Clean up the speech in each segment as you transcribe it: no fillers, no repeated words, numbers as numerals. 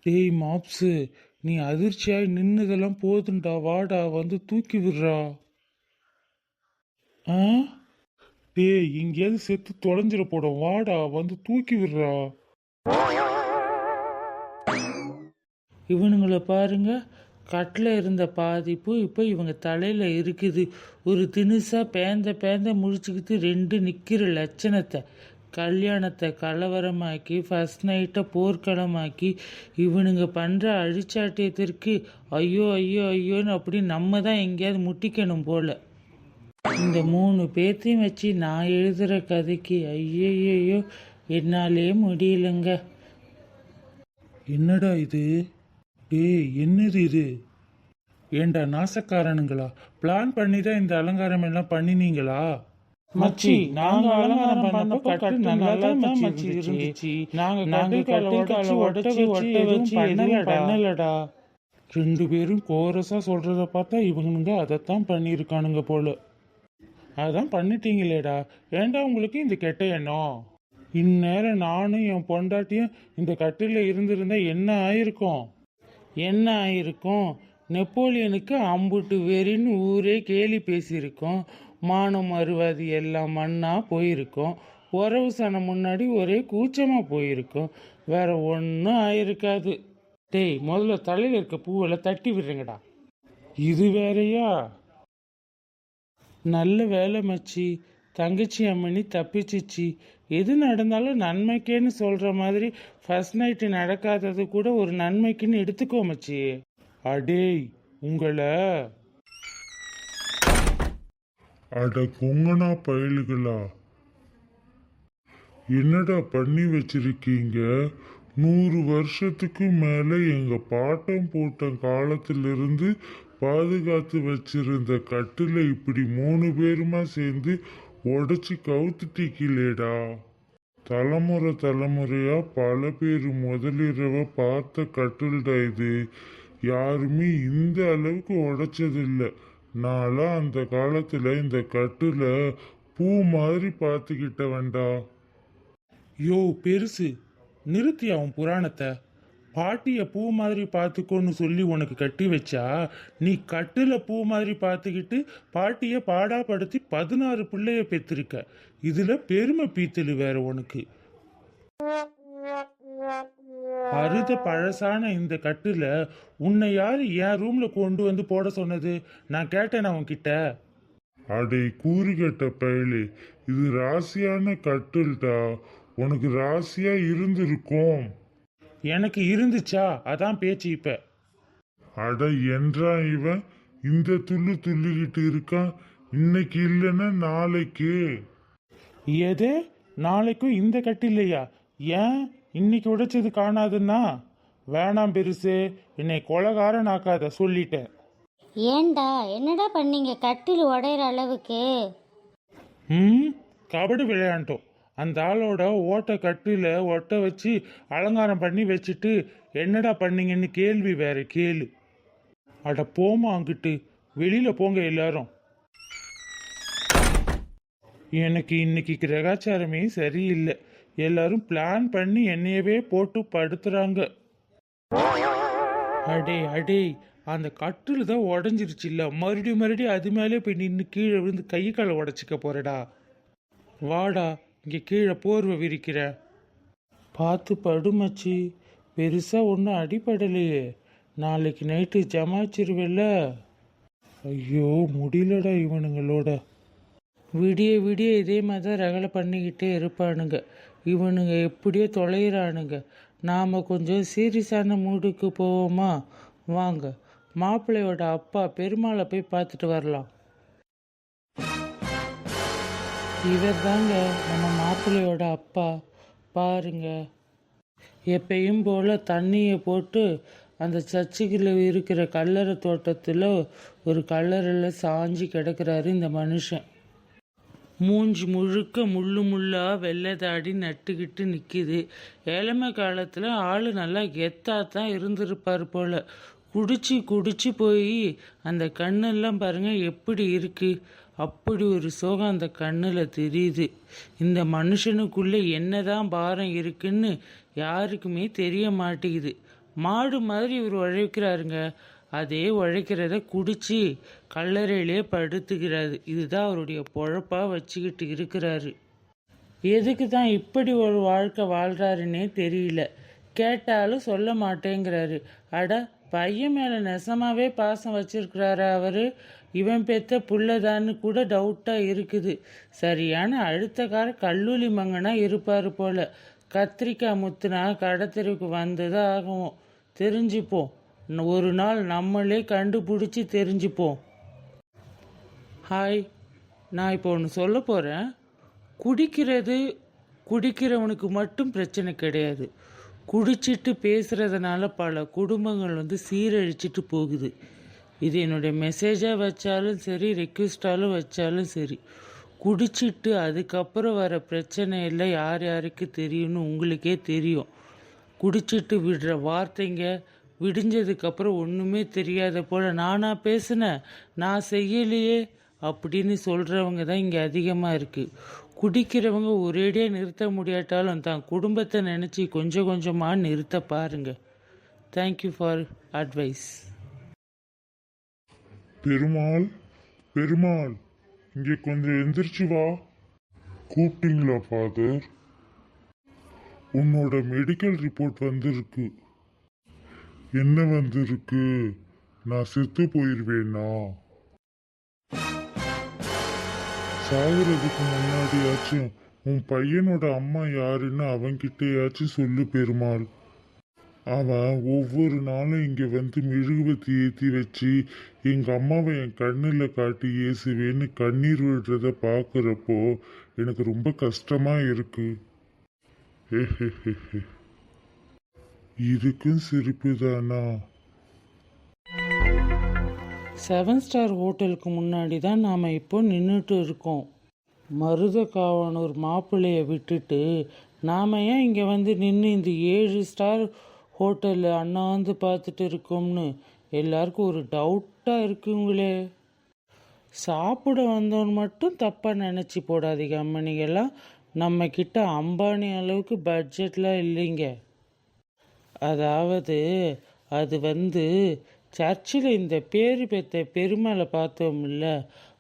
டேய் மாப்ஸு, நீ அதிர்ச்சியாய் நின்னதெல்லாம் போதுண்டா, வாடா வந்து தூக்கி விடுறா. ஆ டேய், எங்கேயாவது செத்து தொலைஞ்சிட போடும், வாடா வந்து தூக்கி விடுறா. இவனுங்களை பாருங்க, கட்டில் இருந்த பாதிப்பு இப்போ இவங்க தலையில் இருக்குது. ஒரு தினுசாக பேந்த பேந்த முழிச்சுக்கிட்டு ரெண்டு நிற்கிற லட்சணத்தை, கல்யாணத்தை கலவரமாக்கி ஃபஸ்ட் நைட்டை போர்க்களமாக்கி இவனுங்க பண்ணுற அழிச்சாட்டியத்திற்கு ஐயோ ஐயோ ஐயோன்னு அப்படி நம்ம தான் எங்கேயாவது முட்டிக்கணும் போல். இந்த மூணு பேர்த்தையும் வச்சு நான் எழுதுகிற கதைக்கு ஐயோ என்னாலே முடியலங்க. என்னடா இது? ஏய், என்னது இது? ஏண்டா நாசக்காரனுங்களா, பிளான் பண்ணி தான் இந்த அலங்காரம் எல்லாம் பண்ணினீங்களா? மச்சி, நாங்க அலங்காரம் பண்ணப்போ கட்டு நல்லா தான் மச்சி இருந்துச்சு. நாங்க கட்டில் உடச்சி எதுவும் பண்ணலடா. ரெண்டு பேரும் கோரஸா சொல்றத பார்த்தா இவனுங்க அதைத்தான் பண்ணியிருக்கானுங்க போல. அதான் பண்ணிட்டீங்களேடா, ஏண்டா உங்களுக்கு இந்த கெட்ட எண்ணம்? இந்நேரம் நானும் என் பொண்டாட்டியும் இந்த கட்டில இருந்திருந்தா என்ன ஆயிருக்கும்? என்ன ஆயிருக்கும்? நெப்போலியனுக்கு அம்புட்டு வெறின்னு ஊரே கேலி பேசியிருக்கோம். மானம் மறுவாதி எல்லாம் மண்ணா போயிருக்கோம். உறவு சனம் முன்னாடி ஒரே கூச்சமாக போயிருக்கோம். வேற ஒன்றும் ஆயிருக்காது. டேய், முதல்ல தலையில் இருக்க பூவெல்லாம் தட்டி விடுறீங்கடா. இது வேறையா? நல்ல வேலை மச்சி, தங்கச்சி அம்மனி தப்பிச்சிச்சு. எது நடந்தாலும் நன்மைக்கேன்னு சொல்கிற மாதிரி ஃபர்ஸ்ட் நைட்டு நடக்காதது கூட ஒரு நன்மைக்குன்னு எடுத்துக்கோ மச்சி. அடேய் உங்களை அட கொங்கனா பயலுகளா, என்னடா பண்ணி வச்சிருக்கீங்க? 100 வருஷத்துக்கு மேல எங்க பாட்டம் போட்ட காலத்திலிருந்து பாதுகாத்து வச்சிருந்த கட்டில இப்படி 3 பேருமா சேர்ந்து உடச்சி கவுத்துட்டீங்களேடா. தலைமுறையா பல பேர் முதலிரவ பார்த்த கட்டில்டா இது. யாருமே இந்த அளவுக்கு உடைச்சதில்லை. நான்லாம் அந்த காலத்துல இந்த கட்டில பூ மாதிரி பார்த்துக்கிட்ட வேண்டா. யோ பெருசு, நிறுத்தி அவன் புராணத்தை. பாட்டியை பூ மாதிரி பார்த்துக்கோன்னு சொல்லி உனக்கு கட்டி வச்சா, நீ கட்டில பூ மாதிரி பார்த்துக்கிட்டு பாட்டியை பாடாப்படுத்தி 16 பிள்ளைய பெற்றிருக்க. இதுல பெருமை பீத்தலு வேற உனக்கு. அறுத பழசான இந்த கட்டில உன்னை யாரு என் ரூம்ல கொண்டு வந்து போட சொன்னது? நான் கேட்டேன் அவன்கிட்ட. அடே கூறுகட்ட பயலே, இது ராசியான கட்டில்டா. உனக்கு ராசியா இருந்திருக்கும். எனக்கு இருந்துச்சா? அதான் பேச்சு இப்ப. அட என்றா இவன் இந்த துள்ளு துள்ளிக்கிட்டு இருக்கான். இன்னைக்கு இல்லைன்னா நாளைக்கு. எது? நாளைக்கும் இந்த கட்டில்லையா? ஏன் இன்னைக்கு உடைச்சது காணாதுன்னா? வேணாம் பெருசு, என்னை கொலகாரன் ஆக்காத, சொல்லிட்டேன். ஏண்டா என்னடா பண்ணீங்க கட்டில் உடையிற அளவுக்கு? கபடி விளையாண்டோம். அந்த ஆளோட ஓட்ட கட்டில ஒட்ட வச்சு அலங்காரம் பண்ணி வச்சுட்டு என்னடா பண்ணீங்கன்னு கேள்வி வேற கேளு. அட போமா அங்கிட்டு, வெளியில போங்க எல்லாரும். எனக்கு இன்னைக்கு கிரகாச்சாரமே சரியில்லை. எல்லாரும் பிளான் பண்ணி என்னையவே போட்டு படுத்துறாங்க. அடே அடே, அந்த கட்டில் தான் உடஞ்சிருச்சு இல்ல, மறுபடியும் அது மேலே போய் நின்று கீழே விழுந்து கை காலை உடச்சிக்க போறடா. வாடா, இங்கே கீழே போர்வை விரிக்கிற. பார்த்து படுமச்சி, பெருசாக ஒன்றும் அடிப்படலையே. நாளைக்கு நைட்டு ஜமாச்சிருவில்ல. ஐயோ முடியலடா இவனுங்களோட. விடிய விடிய இதே மாதிரி தான் ரகலை பண்ணிக்கிட்டே இருப்பானுங்க. இவனுங்க எப்படியோ தொலைகிறானுங்க. நாம் கொஞ்சம் சீரியஸான மூடுக்கு போவோமா? வாங்க, மாப்பிள்ளையோட அப்பா பெருமாளை போய் பார்த்துட்டு வரலாம். இவர் தாங்க நம்ம மாப்பிள்ளையோட அப்பா. பாருங்க, எப்பயும் போல் தண்ணியை போட்டு அந்த சர்ச்சுக்குள்ள இருக்கிற கல்லறை தோட்டத்தில் ஒரு கல்லறையில் சாஞ்சி கிடக்கிறாரு இந்த மனுஷன். மூஞ்சி முழுக்க முள்ளா வெள்ளை தாடி நட்டுக்கிட்டு நிற்கிது. ஏழமை காலத்தில் ஆள் நல்லா கெத்தாக தான் இருந்திருப்பார் போல். குடிச்சு போய் அந்த கண்ணெல்லாம் பாருங்கள் எப்படி இருக்குது. அப்படி ஒரு சோகம் அந்த கண்ணில் தெரியுது. இந்த மனுஷனுக்குள்ளே என்னதான் பாரம் இருக்குன்னு யாருக்குமே தெரிய மாட்டேங்குது. மாடு மாதிரி இவர் உழைக்கிறாருங்க. அதே உழைக்கிறத குடிச்சு கல்லறையிலே படுத்துக்கிறாரு. இதுதான் அவருடைய பொழப்பாக வச்சுக்கிட்டு இருக்கிறாரு. எதுக்கு தான் இப்படி ஒரு வாழ்க்கை வாழ்கிறாருன்னே தெரியல. கேட்டாலும் சொல்ல மாட்டேங்கிறாரு. அட, பையன் மேலே நெசமாவே பாசம் வச்சிருக்கிறாரா அவர்? இவன் பெத்த புள்ளதான்னு கூட டவுட்டாக இருக்குது. சரியான அழுத்தக்கார கல்லூலி மங்கனா இருப்பார் போல. கத்திரிக்காய் முத்துனா கடத்தெருவுக்கு வந்ததாக ஆகும். தெரிஞ்சுப்போம். ஒரு நாள் நம்மளே கண்டுபிடிச்சி தெரிஞ்சுப்போம். ஹாய், நான் இப்போ ஒன்று சொல்ல போகிறேன். குடிக்கிறவனுக்கு மட்டும் பிரச்சனை கிடையாது. குடிச்சிட்டு பேசுகிறதுனால பல குடும்பங்கள் சீரழிச்சிட்டு போகுது. இது என்னுடைய மெசேஜாக வச்சாலும் சரி, ரெக்வெஸ்டாலும் வச்சாலும் சரி, குடிச்சிட்டு அதுக்கப்புறம் வர பிரச்சனை இல்லை யார் யாருக்கு தெரியும்னு உங்களுக்கே தெரியும். குடிச்சிட்டு விடுற வார்த்தைங்க விடிஞ்சதுக்கப்புறம் ஒன்றுமே தெரியாத போல் நானா பேசினேன், நான் செய்யலையே அப்படின்னு சொல்கிறவங்க தான் இங்கே அதிகமாக இருக்குது. குடிக்கிறவங்க ஒரேடியாக நிறுத்த முடியாட்டாலும் தான் குடும்பத்தை நினச்சி கொஞ்சம் கொஞ்சமாக நிறுத்த பாருங்க. Thank you for advice. Perumal, Perumal, இங்கே கொஞ்சம் எந்திரிச்சு வா. கூப்பிட்டீங்களா ஃபாதர்? உன்னோட மெடிக்கல் ரிப்போர்ட் வந்திருக்கு. என்ன வந்திருக்கு? நான் செத்து போயிடுவேனா? சாகுறதுக்கு முன்னாடியாச்சும் உன் பையனோட அம்மா யாருன்னு அவன்கிட்டயாச்சும் சொல்லு பெருமாள். அவன் ஒவ்வொரு நாளும் இங்கே மெழுகுவத்தி ஏற்றி வச்சு எங்கள் அம்மாவை என் கண்ணில் காட்டி ஏசுவேன்னு கண்ணீர் விடுறத பார்க்குறப்போ எனக்கு ரொம்ப கஷ்டமாக இருக்கு. இதுக்கும் சிரிப்பு தானா? 7 ஸ்டார் ஹோட்டலுக்கு முன்னாடி தான் நாம் இப்போ நின்றுட்டு இருக்கோம். மருதக்காவனூர் மாப்பிள்ளையை விட்டுட்டு நாம் ஏன் இங்கே நின்று இந்த 7 ஸ்டார் ஹோட்டலில் அண்ணாந்து பார்த்துட்டு இருக்கோம்னு எல்லாருக்கும் ஒரு டவுட்டாக இருக்குங்களே. சாப்பிட வந்தவன் மட்டும் தப்பாக நினச்சி போடாதீங்க அம்மனிங்கெல்லாம். நம்மக்கிட்ட அம்பானி அளவுக்கு பட்ஜெட்லாம் இல்லைங்க. அதாவது அது சர்ச்சில் இந்த பேரு பெற்ற பெருமாளை பார்த்தோம்ல,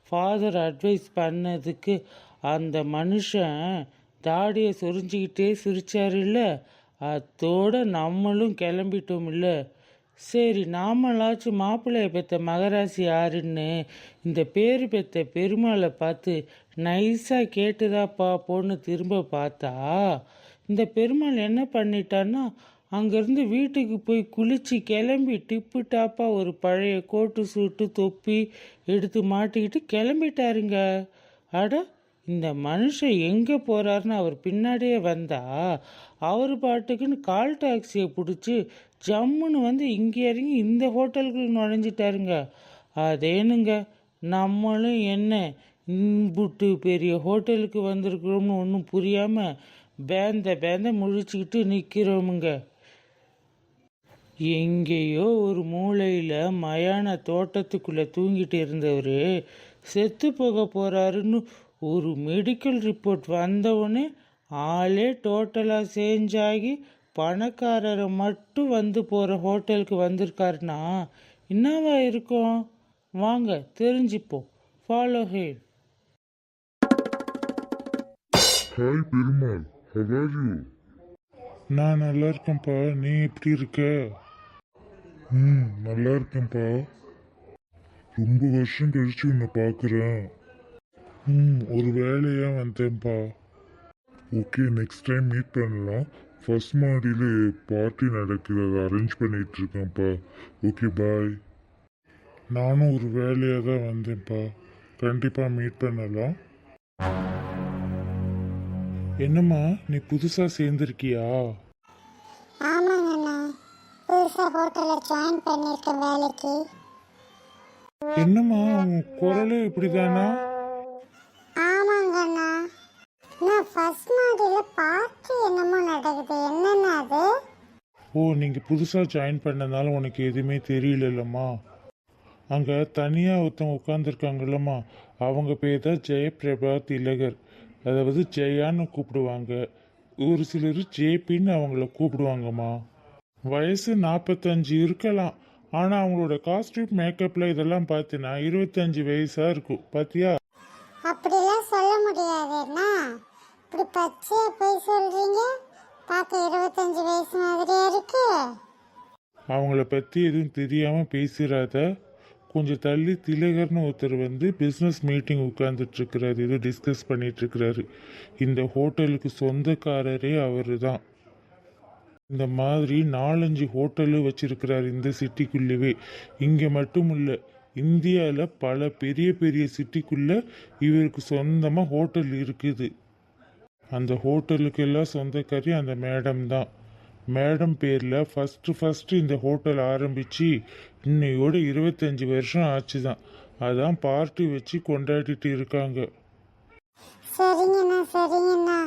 ஃபாதர் அட்வைஸ் பண்ணதுக்கு அந்த மனுஷன் தாடியை சொரிஞ்சிக்கிட்டே சிரிச்சாரு இல்லை, அதோட நம்மளும் கிளம்பிட்டோம் இல்லை. சரி, நாமளாச்சும் மாப்பிள்ளையை பெற்ற மகராசி யாருன்னு இந்த பேரு பெற்ற பெருமாளை பார்த்து நைஸாக கேட்டுதா பார்ப்போன்னு திரும்ப பார்த்தா இந்த பெருமாள் என்ன பண்ணிட்டான்னா, அங்கேருந்து வீட்டுக்கு போய் குளித்து கிளம்பி டிப்பு டாப்பாக ஒரு பழைய கோட்டு சூட்டு தொப்பி எடுத்து மாட்டிக்கிட்டு கிளம்பிட்டாருங்க. அட, இந்த மனுஷன் எங்கே போகிறாருன்னு அவர் பின்னாடியே வந்தா அவர் பாட்டுக்குன்னு கால் டாக்ஸியை பிடிச்சி ஜம்முன்னு இங்கே இறங்கி இந்த ஹோட்டலுக்கு நுழைஞ்சிட்டாருங்க. அதேனுங்க, நம்மளும் என்ன இம்புட்டு பெரிய ஹோட்டலுக்கு வந்திருக்கிறோம்னு ஒன்றும் புரியாமல் பேந்த முழிச்சுக்கிட்டு நிற்கிறோமுங்க. எங்கேயோ ஒரு மூலையில் மயான தோட்டத்துக்குள்ளே தூங்கிட்டு இருந்தவர் செத்து போக போகிறாருன்னு ஒரு மெடிக்கல் ரிப்போர்ட் வந்தவுடனே ஆளே டோட்டலாக சேஞ்ச் ஆகி பணக்காரரை மட்டும் போகிற ஹோட்டலுக்கு வந்திருக்காருன்னா என்னவா இருக்கும்? வாங்க தெரிஞ்சுப்போம். ஃபாலோ ஹேட். Hi Perumal, how are you? நான் நல்லா இருக்கேன்ப்பா, நீ எப்படி இருக்க? நல்லா இருக்கேன்ப்பா. ரொம்ப வருஷம் கழிச்சு உன்னை பார்க்குறேன். ஒரு வேலையாக வந்தேன்ப்பா. ஓகே, நெக்ஸ்ட் டைம் மீட் பண்ணலாம். ஃபர்ஸ்ட் மாடியில் பார்ட்டி நடக்குது, அதை அரேஞ்ச் பண்ணிட்டு இருக்கேன்ப்பா. ஓகே, பாய். நானும் ஒரு வேலையாக தான் வந்தேன்ப்பா. கண்டிப்பாக மீட் பண்ணலாம். என்னம்மா, நீ புதுசாக சேர்ந்துருக்கியா? ஆமாங்கண்ணா, புதுசாக ஹோட்டலில் ஜாயின் பண்ணியிருக்கேன் வேலைக்கு. என்னம்மா, உன் குரலே இப்படிதானா? ஆமாங்கண்ணா, நான் ஃபர்ஸ்ட் மாடியில் பார்ட்டி என்னமோ நடக்குது. என்னென்ன அது? ஓ, நீங்கள் புதுசாக ஜாயின் பண்ணதுனால உனக்கு எதுவுமே தெரியலல்லம்மா. அங்கே தனியாக ஒருத்தவங்க உட்காந்துருக்காங்கல்லம்மா, அவங்க பேர் தான் ஜெயபிரபா திலகர். அதாவது ஜெயான்னு கூப்பிடுவாங்க. ஒரு சிலர் ஜேபின்னு அவங்கள கூப்பிடுவாங்கம்மா. வயசு 45 இருக்கலாம். ஆனா அவங்களோட காஸ்டியூம் மேக்கப்ல இதெல்லாம் பார்த்தினா 25 வயசா இருக்கும். பாத்தியா? அப்படிலாம் சொல்ல முடியாதுன்னா இப்படி பச்சையா போய் சொல்றீங்க. பார்க்க 25 வயசு மாதிரியா இருக்கு. அவங்கள பத்தி எதுவும் தெரியாம பேசுறாத. கொஞ்சம் தள்ளி திலகர்னு ஒருத்தர் வந்து பிஸ்னஸ் மீட்டிங் உட்கார்ந்துட்டு இருக்கிறாரு, ஏதோ டிஸ்கஸ் பண்ணிட்டு இருக்கிறாரு. இந்த ஹோட்டலுக்கு சொந்தக்காரரே அவரு தான். இந்த மாதிரி 4-5 ஹோட்டலு வச்சிருக்கிறாரு இந்த சிட்டிக்குள்ளவே. இங்கே மட்டும் இல்லை, இந்தியாவில் பல பெரிய பெரிய சிட்டிக்குள்ள இவருக்கு சொந்தமாக ஹோட்டல் இருக்குது. அந்த ஹோட்டலுக்கெல்லாம் சொந்தக்காரி அந்த மேடம் தான். மேடம் பேரில் ஃபஸ்ட்டு இந்த ஹோட்டல் ஆரம்பித்து இன்னையோட 25 வருஷம் ஆச்சு தான். அதான் பார்ட்டி வச்சு கொண்டாடிட்டு இருக்காங்க. சரிங்கண்ணா சரிங்கண்ணா,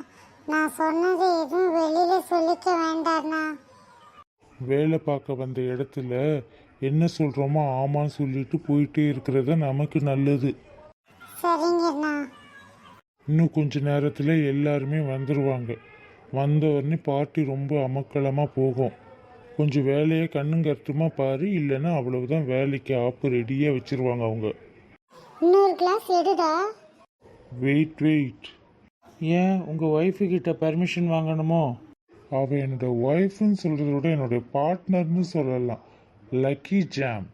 நான் சொன்னதை எதுவும் வெளியில சொல்லிக்க வேண்டாண்ணா. வேலை பார்க்க வந்த இடத்துல என்ன சொல்கிறோமோ ஆமான்னு சொல்லிட்டு போயிட்டே இருக்கிறது நமக்கு நல்லது. சரிங்கண்ணா. இன்னும் கொஞ்ச நேரத்தில் எல்லாருமே வந்துடுவாங்க. வந்த உடனே பார்ட்டி ரொம்ப அமக்கலமாக போகும். கொஞ்சம் வேலையை கண்ணுங்கருத்துமா பாரு, இல்லைன்னா அவ்வளவுதான், வேலைக்கு ஆப்பு ரெடியாக வச்சிருவாங்க அவங்க. இன்னொரு கிளாஸ் எடுடா. வெயிட். ஏன் உங்கள் ஒய்ஃபு கிட்ட பர்மிஷன் வாங்கணுமோ? அவள் என்னோட ஒய்ஃப்னு சொல்கிறத விட என்னுடைய பார்ட்னர்னு சொல்லலாம். Lucky jam.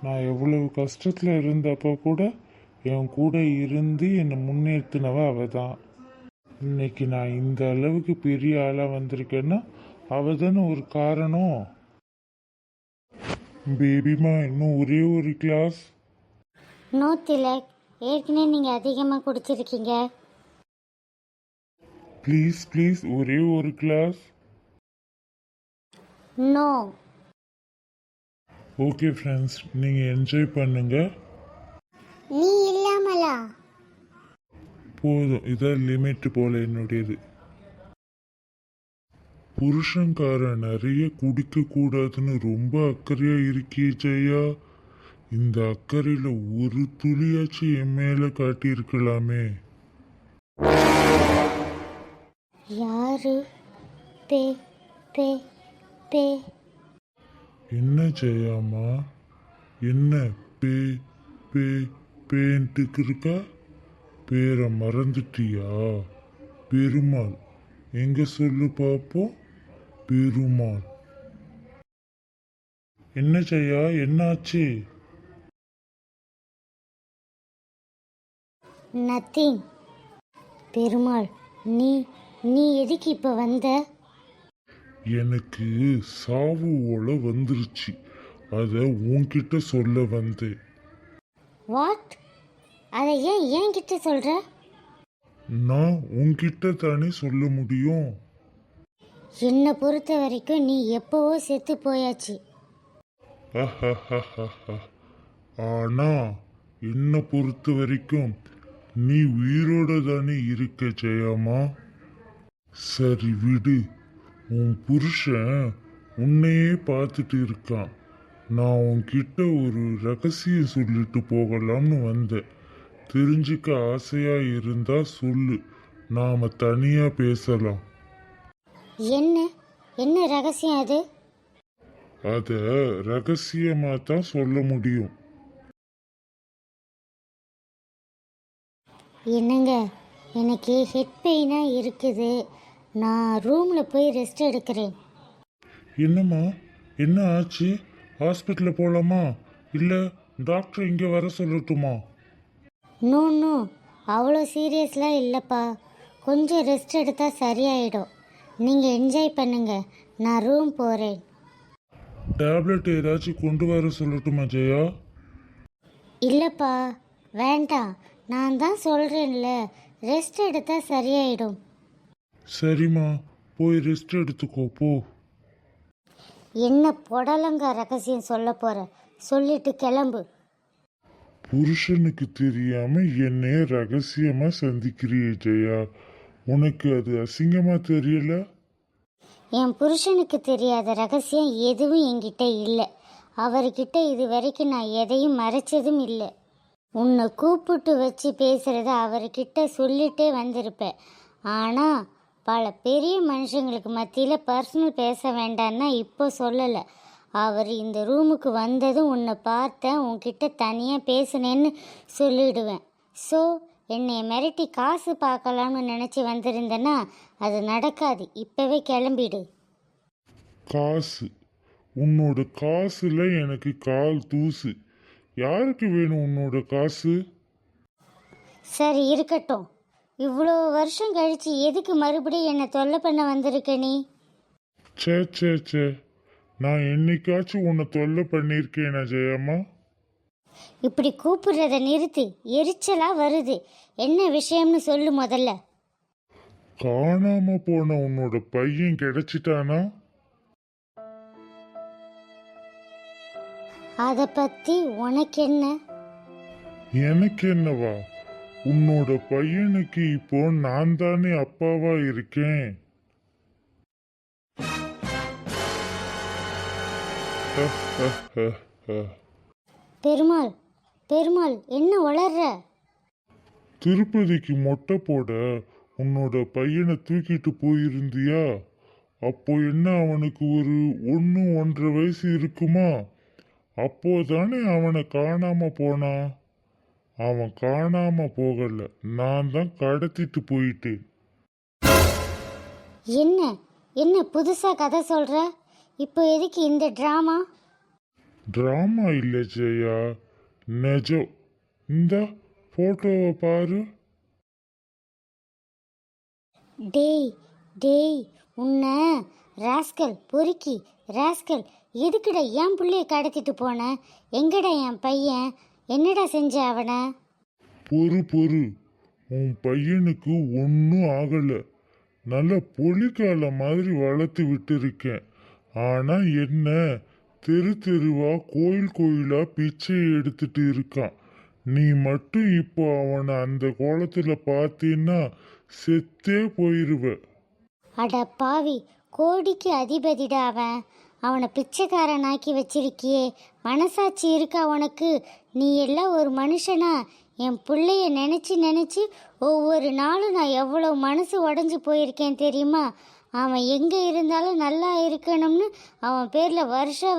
நான் எவ்வளவு கஷ்டத்தில் இருந்தப்போ கூட என் கூட இருந்து என்னை முன்னேற்றினவ அவ தான். இன்னைக்கு நான் இந்த அளவுக்கு பெரிய ஆளாக வந்திருக்கேன்னா அவ தானே ஒரு காரணம். பேபிமா, இன்னும் ஒரே ஒரு கிளாஸ். நோ திலக், ஏற்கனவே நீங்கள் அதிகமாக குடிச்சிருக்கீங்க. ப்ளீஸ் ஒரே ஒரு கிளாஸ். நோ. ஓகே ஃப்ரெண்ட்ஸ், நீங்கள் என்ஜாய் பண்ணுங்க. நீ இல்லாமலா? போதும், இதான் லிமிட் போல என்னுடையது. புருஷன்காரன் நிறைய குடிக்க கூடாதுன்னு ரொம்ப அக்கறையா இருக்கியே ஜெயா. இந்த அக்கறையில ஒரு துளியாச்சும் என் மேல காட்டியிருக்கலாமே. யாரு? பே பே பே. என்ன ஜெயாமா, என்ன பே பே பேன்ட்டுக்கு இருக்கா? பேரை மறந்துட்டியா? பெருமாள். எங்க சொல்லு பாப்போம். பெருமாள். என்ன ஜெயா, என்னாச்சு? நத்திங். பெருமாள், நீ நீ எதுக்கு இப்போ வந்த? எனக்கு சாவு ஓலை வந்துருச்சு, அதை உன்கிட்ட சொல்ல வந்தேன். வாட்? அதை ஏன் என்கிட்ட சொல்ற? நான் உன்கிட்ட தானே சொல்ல முடியும். என்னை பொறுத்த வரைக்கும் நீ எப்போவோ செத்து போயாச்சு. ஆனா என்னை பொறுத்த வரைக்கும் நீ உயிரோட தானே இருக்க ஜெயம்மா. சரி விடு, உன் புருஷன் உன்னையே பார்த்துட்டு இருக்கான். நான் உன்கிட்ட ஒரு ரகசியம் சொல்லிட்டு போகலாம்னு வந்தேன். தெரிஞ்சுக்க ஆசையா இருந்தா சொல்லு, நாம தனியா பேசலாம். என்ன என்ன ரகசியம் அது? அத ரகசியமா தான் சொல்ல முடியும். என்னங்க, எனக்கு ஹெட் பெயினாக இருக்குது. நான் ரூமில் போய் ரெஸ்ட் எடுக்கிறேன். என்னம்மா, என்ன ஆச்சு? ஹாஸ்பிட்டலில் போகலாமா, இல்லை டாக்டர் இங்கே வர சொல்லட்டுமா? நோ நோ, அவ்வளோ சீரியஸ்லாம் இல்லைப்பா. கொஞ்சம் ரெஸ்ட் எடுத்தால் சரியாயிடும். நீங்கள் என்ஜாய் பண்ணுங்க, நான் ரூம் போகிறேன். டேப்லெட் ஏதாச்சும் கொண்டு வர சொல்லட்டுமா ஜெயா? இல்லைப்பா, வேண்டாம். நான் தான் சொல்கிறேன்ல, ரெஸ்ட் எடுத்தால் சரியாயிடும். சரிம்மா, போய் ரெஸ்ட் எடுத்துக்கோ போ. என்ன புடலங்க ரகசியம் சொல்ல போகிற? சொல்லிட்டு கிளம்பு. புருஷனுக்கு தெரியாம என்னைய ரகசியமா சந்திக்கிறியே ஜெயா, உனக்கு அது அசிங்கமா தெரியல? என் புருஷனுக்கு தெரியாத ரகசியம் எதுவும் என்கிட்ட இல்லை. அவர்கிட்ட இது வரைக்கும் நான் எதையும் மறைச்சதும் இல்லை. உன்னை கூப்பிட்டு வச்சு பேசுகிறத அவர்கிட்ட சொல்லிட்டே வந்திருப்பேன். ஆனால் பல பெரிய மனுஷங்களுக்கு மத்தியில் பர்சனல் பேச வேண்டான்னா இப்போ சொல்லலை. அவர் இந்த ரூமுக்கு வந்ததும் உன்னை பார்த்தேன், உன்கிட்ட தனியாக பேசுனேன்னு சொல்லிடுவேன். ஸோ என்னை மிரட்டி காசு பார்க்கலாம்னு நினச்சி வந்திருந்தேன்னா அது நடக்காது. இப்போவே கிளம்பிடு. காசு? உன்னோட காசுல எனக்கு கால் தூசு. யாருக்கு வேணும் உன்னோட காசு? சரி இருக்கட்டும். இவ்வளோ வருஷம் கழித்து எதுக்கு மறுபடியும் என்னை தொல்லை பண்ண வந்திருக்க நீ? சே சே சே, நான் என்னைக்காச்சும் உன்னை தொல்லை பண்ணியிருக்கேனா ஜெயம்மா? இப்படி கூப்பிடுறத நிறுத்து, எரிச்சலாக வருது. என்ன விஷயம்னு சொல்லு முதல்ல. காணாம போன உன்னோட பையன் கிடைச்சிட்டானா? அதை பற்றி உனக்கு என்ன? எனக்கு என்னவா? உன்னோட பையனுக்கு இப்போ நான் தானே அப்பாவா இருக்கேன். பெருமாள், பெருமாள் என்ன வளர்ற? திருப்பதிக்கு மொட்டை போட உன்னோட பையனை தூக்கிட்டு போயிருந்தியா? அப்போ என்ன அவனுக்கு ஒரு 1-1.5 வயசு இருக்குமா? அப்போதானே அவனை காணாம போனான். அவன் காணாம போகல, நான் தான் கடத்திட்டு போயிட்டேன். என்ன என்ன புதுசாக கதை சொல்கிற? இப்போ எதுக்கு இந்த ட்ராமா? டிராமா இல்லை ஜெயா, நிஜம். இந்த போட்டோவை பாரு. டேய் டேய், உன்னை ராஸ்கல், பொறுக்கி ராஸ்கல், எதுக்குடா என் பிள்ளைய கடத்திட்டு போன? எங்கடா என் பையன்? என்னடா செஞ்ச அவனை? பொறு, உன் பையனுக்கு ஒன்றும் ஆகல. நல்ல பொலிக்கால மாதிரி வளர்த்து விட்டுருக்கேன். ஆனா என்ன, தெருவா கோயிலா பிச்சை எடுத்துட்டு இருக்கான். நீ மட்டும் இப்போ அவனை அந்த கோலத்துல பார்த்தீன்னா செத்தே போயிருவ. அட பாவி, கோடிக்கு அதிபதிடா அவன். அவனை பிச்சைக்காரனாக்கி வச்சிருக்கியே, மனசாட்சி இருக்கா உனக்கு? நீ எல்லாம் ஒரு மனுஷனா? என் பிள்ளைய நினச்சி ஒவ்வொரு நாளும் நான் எவ்வளோ மனசு உடஞ்சி போயிருக்கேன் தெரியுமா? அவன் எங்கே இருந்தாலும் நல்லா இருக்கணும்னு அவன் பேரில்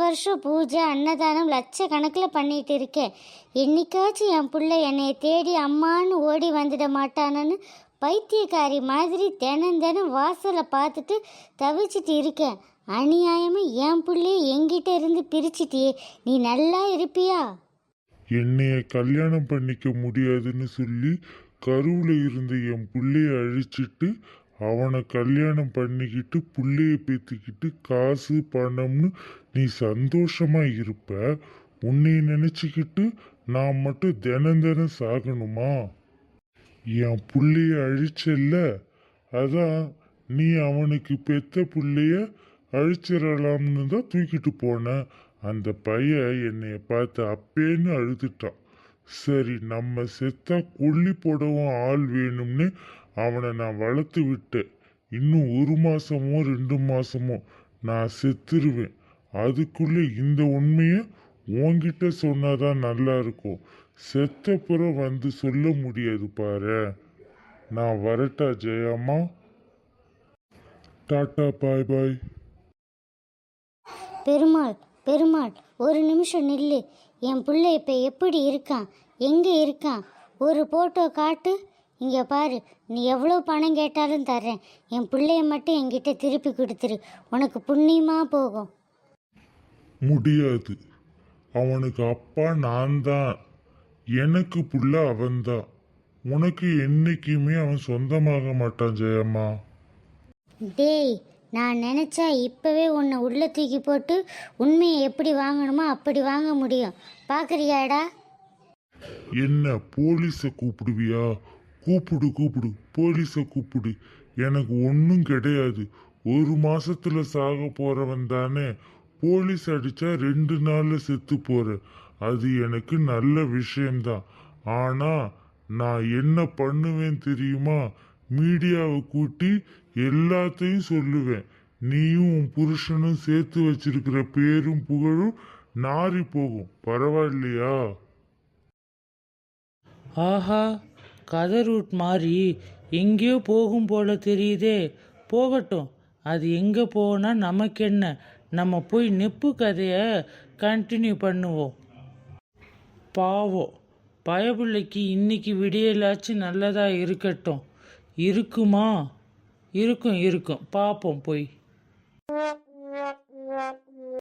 வருஷம் பூஜை அன்னதானம் லட்சக்கணக்கில் பண்ணிகிட்டு இருக்கேன். என்னைக்காச்சும் என் பிள்ளை என்னை தேடி அம்மான்னு ஓடி வந்துட மாட்டானன்னு பைத்தியக்காரி மாதிரி தினம் வாசலை பார்த்துட்டு தவிச்சிட்டு இருக்கேன். அநியாயமாக என் பிள்ளைய என்கிட்ட இருந்து பிரிச்சிட்டியே, நீ நல்லா இருப்பியா? என்னைய கல்யாணம் பண்ணிக்க முடியாதுன்னு சொல்லி கருவுல இருந்த என் பிள்ளைய அழிச்சிட்டு அவனை கல்யாணம் பண்ணிக்கிட்டு புள்ளைய பேத்திக்கிட்டு காசு பணம்னு நீ சந்தோஷமா இருப்ப. உன்னை நினைச்சுக்கிட்டு நான் மட்டும் தினம் சாகணுமா? என் புள்ளைய அழிச்சல்ல, அதான் நீ அவனுக்கு பெத்த புள்ளைய அழிச்சிடலாம்னு தான் தூக்கிட்டு போன. அந்த பையன் என்னைய பார்த்து அப்பேன்னு அழுதுட்டான். சரி, நம்ம செத்தா கொல்லி போடவும் ஆள் வேணும்னு அவனை நான் வளர்த்து விட்டேன். இன்னும் 1 மாசமோ 2 மாசமோ நான் செத்துருவேன். அதுக்குள்ள இந்த உண்மையை உன்கிட்ட சொன்னாதான் நல்லா இருக்கும். செத்தப்புறம் வந்து சொல்ல முடியாது பாரு. நான் வரட்டா ஜெயம்மா? டாட்டா, பாய் பாய். பெருமாள், ஒரு நிமிஷம் நில்லு. என் பிள்ளை இப்போ எப்படி இருக்கான்? எங்கே இருக்கான்? ஒரு ஃபோட்டோ காட்டு. இங்கே பாரு, நீ எவ்வளோ பணம் கேட்டாலும் தர்றேன். என் பிள்ளைய மட்டும் என்கிட்ட திருப்பி கொடுத்துரு, உனக்கு புண்ணியமாக போகும். முடியாது. அவனுக்கு அப்பா நான் தான், எனக்கு புள்ள அவன்தான். உனக்கு என்னைக்குமே அவன் சொந்தமாக மாட்டான் ஜெயம்மா. டேய், நான் நினச்சா இப்போவே உன்னை உள்ளே தூக்கி போட்டு உண்மையை எப்படி வாங்கணுமோ அப்படி வாங்க முடியும். பார்க்குறியாடா? என்ன போலீஸை கூப்பிடுவியா? கூப்பிடு, போலீஸை கூப்பிடு. எனக்கு ஒன்றும் கிடையாது. 1 மாசத்துல சாக போறவன் தானே. போலீஸ் அடிச்சா 2 நாள்ல செத்து போற, அது எனக்கு நல்ல விஷயம்தான். ஆனா நான் என்ன பண்ணுவேன் தெரியுமா? மீடியாவை கூட்டி எல்லாத்தையும் சொல்லுவேன். நீயும் உன் புருஷனும் சேர்த்து வச்சிருக்கிற பேரும் புகழும் நாறி போகும். பரவாயில்லையா? ஆஹா, கதை ரூட் மாதிரி எங்கேயோ போகும் போல தெரியுதே. போகட்டும். அது எங்கே போனால் நமக்கு என்ன? நம்ம போய் நெப்பு கதையை கண்டினியூ பண்ணுவோம். பாவம் பயபிள்ளைக்கு இன்னைக்கு விடியலாச்சும் நல்லதா இருக்கட்டும். இருக்குமா? இருக்கும் இருக்கும், பார்ப்போம் போய்.